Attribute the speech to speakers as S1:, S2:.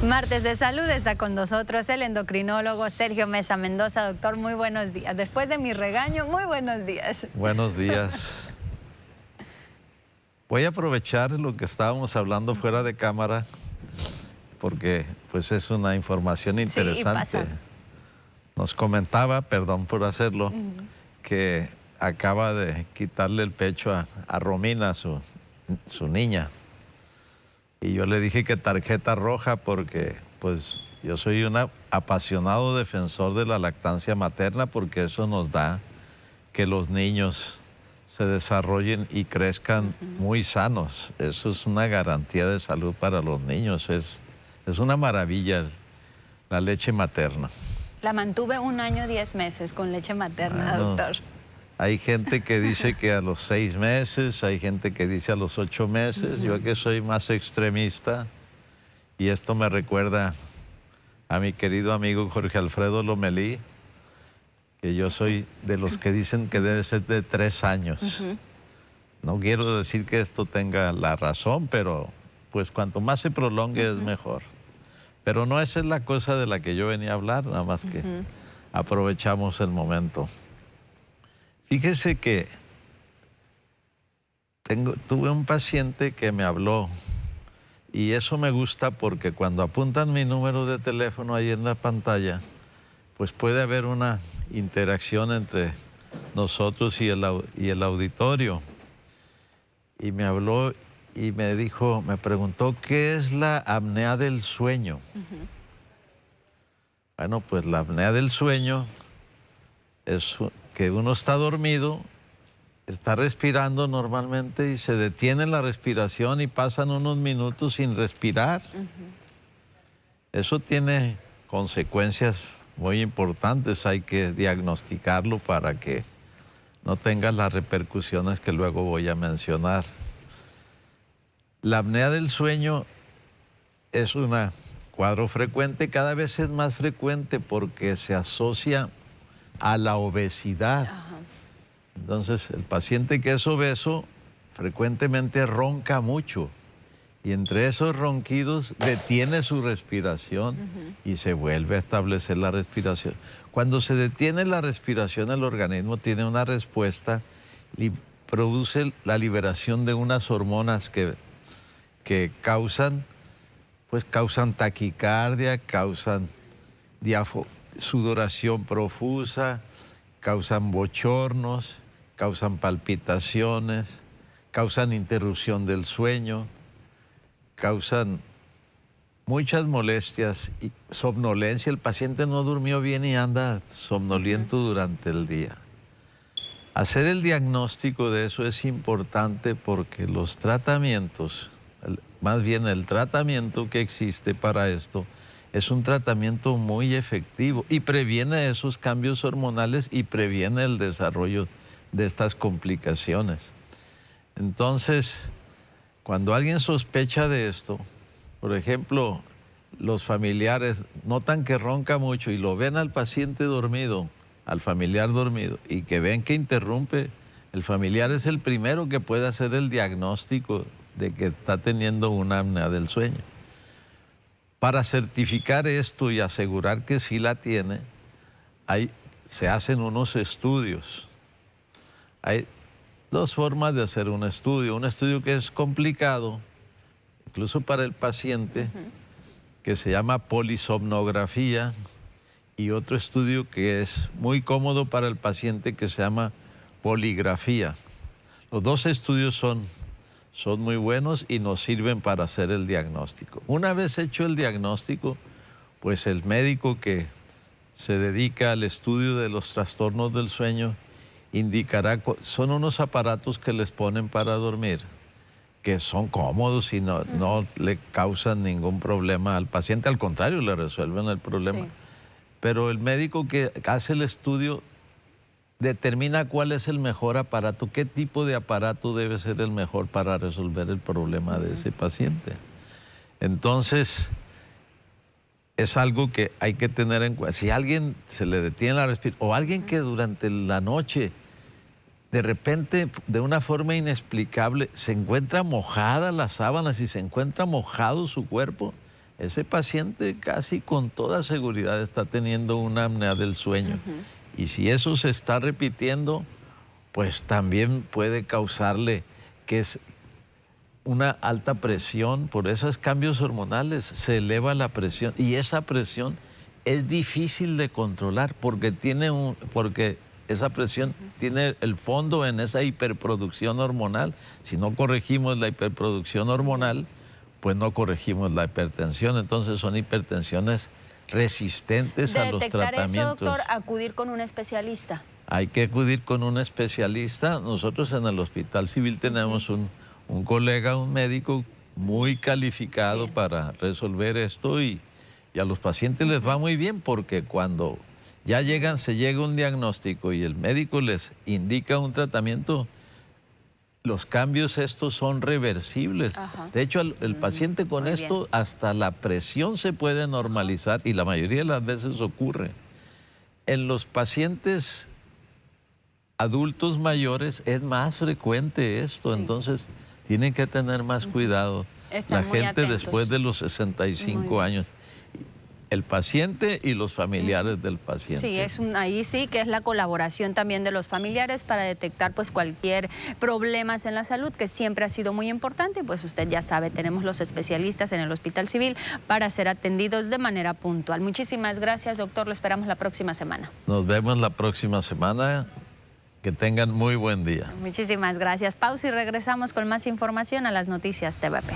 S1: Martes de Salud está con nosotros el endocrinólogo Sergio Mesa Mendoza. Doctor, muy buenos días. Después de mi regaño, muy buenos días.
S2: Buenos días. Voy a aprovechar lo que estábamos hablando fuera de cámara, porque pues es una información interesante.
S1: Sí,
S2: nos comentaba, perdón por hacerlo, que acaba de quitarle el pecho a Romina, su niña. Y yo le dije que tarjeta roja porque pues yo soy un apasionado defensor de la lactancia materna, porque eso nos da que los niños se desarrollen y crezcan muy sanos. Eso es una garantía de salud para los niños. Es una maravilla la leche materna.
S1: La mantuve 1 año 10 meses con leche materna, doctor.
S2: Hay gente que dice que a los 6 meses, hay gente que dice a los 8 meses. Yo que soy más extremista, y esto me recuerda a mi querido amigo Jorge Alfredo Lomelí, que yo soy de los que dicen que debe ser de 3 años. No quiero decir que esto tenga la razón, pero pues cuanto más se prolongue es mejor. Pero no esa es la cosa de la que yo venía a hablar, nada más que aprovechamos el momento. Fíjese que tuve un paciente que me habló, y eso me gusta porque cuando apuntan mi número de teléfono ahí en la pantalla, pues puede haber una interacción entre nosotros y el auditorio. Y me habló y me dijo, me preguntó, ¿qué es la apnea del sueño? Bueno, pues la apnea del sueño es que uno está dormido, está respirando normalmente y se detiene la respiración y pasan unos minutos sin respirar. Eso tiene consecuencias muy importantes. Hay que diagnosticarlo para que no tenga las repercusiones que luego voy a mencionar. La apnea del sueño es un cuadro frecuente, cada vez es más frecuente porque se asocia a la obesidad. Entonces, el paciente que es obeso frecuentemente ronca mucho, y entre esos ronquidos detiene su respiración y se vuelve a establecer la respiración. Cuando se detiene la respiración, el organismo tiene una respuesta y produce la liberación de unas hormonas que causan taquicardia, causan sudoración profusa, causan bochornos, causan palpitaciones, causan interrupción del sueño, causan muchas molestias y somnolencia. El paciente no durmió bien y anda somnoliento durante el día. Hacer el diagnóstico de eso es importante porque los tratamientos, más bien el tratamiento que existe para esto, es un tratamiento muy efectivo y previene esos cambios hormonales y previene el desarrollo de estas complicaciones. Entonces, cuando alguien sospecha de esto, por ejemplo, los familiares notan que ronca mucho y lo ven al paciente dormido, al familiar dormido, y que ven que interrumpe, el familiar es el primero que puede hacer el diagnóstico de que está teniendo una apnea del sueño. Para certificar esto y asegurar que sí la tiene, se hacen unos estudios. Hay 2 formas de hacer un estudio que es complicado, incluso para el paciente, que se llama polisomnografía, y otro estudio que es muy cómodo para el paciente que se llama poligrafía. Los 2 estudios son muy buenos y nos sirven para hacer el diagnóstico. Una vez hecho el diagnóstico, pues el médico que se dedica al estudio de los trastornos del sueño indicará, son unos aparatos que les ponen para dormir, que son cómodos y no le causan ningún problema al paciente, al contrario, le resuelven el problema. Sí. Pero el médico que hace el estudio determina cuál es el mejor aparato, qué tipo de aparato debe ser el mejor para resolver el problema de ese paciente. Entonces, es algo que hay que tener en cuenta. Si a alguien se le detiene la respiración, o alguien que durante la noche, de repente, de una forma inexplicable, se encuentra mojada las sábanas y se encuentra mojado su cuerpo, ese paciente casi con toda seguridad está teniendo una apnea del sueño. Y si eso se está repitiendo, pues también puede causarle que es una alta presión por esos cambios hormonales, se eleva la presión y esa presión es difícil de controlar porque esa presión tiene el fondo en esa hiperproducción hormonal. Si no corregimos la hiperproducción hormonal, pues no corregimos la hipertensión. Entonces son hipertensiones resistentes a los tratamientos.
S1: Detectar eso, doctor, acudir con un especialista.
S2: Hay que acudir con un especialista. Nosotros en el Hospital Civil tenemos un colega, un médico muy calificado para resolver esto y a los pacientes les va muy bien porque cuando ya se llega a un diagnóstico y el médico les indica un tratamiento, los cambios estos son reversibles. De hecho, el paciente con esto hasta la presión se puede normalizar y la mayoría de las veces ocurre. En los pacientes adultos mayores es más frecuente esto, entonces tienen que tener más cuidado.
S1: Están
S2: la
S1: muy
S2: gente
S1: atentos.
S2: Después de los 65 años. El paciente y los familiares del paciente.
S1: Sí, ahí sí que es la colaboración también de los familiares para detectar pues cualquier problemas en la salud, que siempre ha sido muy importante. Pues usted ya sabe, tenemos los especialistas en el Hospital Civil para ser atendidos de manera puntual. Muchísimas gracias, doctor. Lo esperamos la próxima semana.
S2: Nos vemos la próxima semana. Que tengan muy buen día.
S1: Muchísimas gracias. Pausa y regresamos con más información a las noticias TVP.